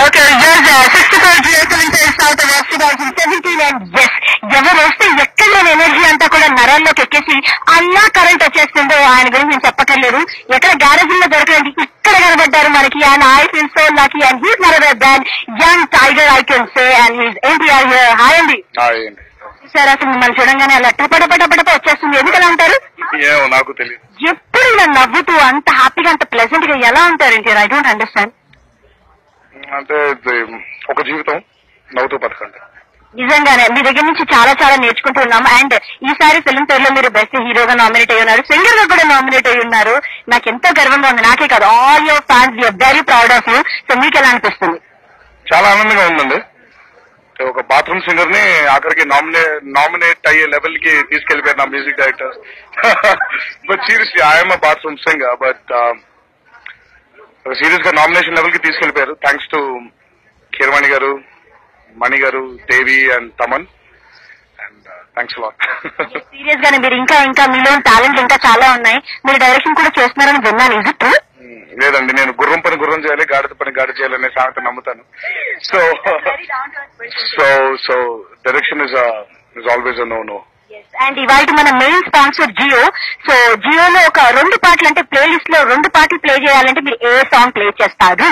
Okay, yes, 64 South of 2017 and yes, ఎవరు వస్తే ఎక్కడ లేని ఎనర్జీ అంతా కూడా నరాల్లోకి ఎక్కేసి అలా కరెంట్ వచ్చేస్తుందో ఆయన గురించి నేను చెప్పక్కర్లేదు. ఎక్కడ గ్యారేజ్ లో దొరకలేదు, ఇక్కడ కనబడ్డారు మనకి. And I feel so lucky and he's none other than young tiger I can say and he's NTR here. Hi అండి. సార్ అసలు మిమ్మల్ని చూడంగానే అలా టపటపటపటప వచ్చేస్తుంది, ఎందుకలా ఉంటారు? నాకు తెలియదు. ఎప్పుడు ఇలా నవ్వుతూ అంత హ్యాపీగా అంత ప్లెజెంట్ గా ఎలా ఉంటారు ఎన్టీఆర్? I don't understand. అంటే ఒక జీవితం నవ్వుతూ బతకండి. నిజంగానే మీ దగ్గర నుంచి చాలా చాలా నేర్చుకుంటూ ఉన్నాం. అండ్ ఈసారి ఫిల్మ్ ఫేర్ లో మీరు బెస్ట్ హీరోగా నామినేట్ అయ్యి ఉన్నారు, సింగర్ గా కూడా నామినేట్ అయ్యి ఉన్నారు. నాకు ఎంతో గర్వంగా ఉంది. నాకే కాదు, all your fans we are very proud of you. So మీకు ఎలా అనిపిస్తుంది? చాలా ఆనందంగా ఉందండి. ఒక బాత్రూమ్ సింగర్ ని ఆఖరికి నామినేట్ అయ్యే లెవెల్ కి తీసుకెళ్లిపోయారు నా music director. But seriously I'm a bathroom singer, but serious గా నామినేషన్ లెవెల్ కి తీసుకెళ్లిపోయారు. Thanks to Keeravani garu, Mani garu, Devi and Thaman. And thanks lot. Serious గానే మీరు ఇంకా ఇంకా మీలో టాలెంట్ ఇంకా చాలా ఉన్నాయి. మీరు డైరెక్షన్ కూడా చేస్తున్నారని విన్నాను. Is it? లేదండి, నేను గుర్రం పని గుర్రం చేయాలి, గాడిద పని గాడి చేయాలనే సామెత నమ్ముతాను. So direction is always no. And ఇవాళ మన మెయిన్ స్పాన్సర్ జియో. సో జియోలో ఒక 2 పాటలు అంటే ప్లే లిస్ట్ లో 2 పాటలు ప్లే చేయాలంటే మీరు ఏ సాంగ్ ప్లే చేస్తారు?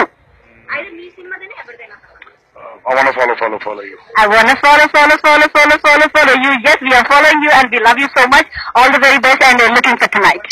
I want to follow you. I want to follow you. Yes, we are following you and we love you so much. All the very best and looking for tonight.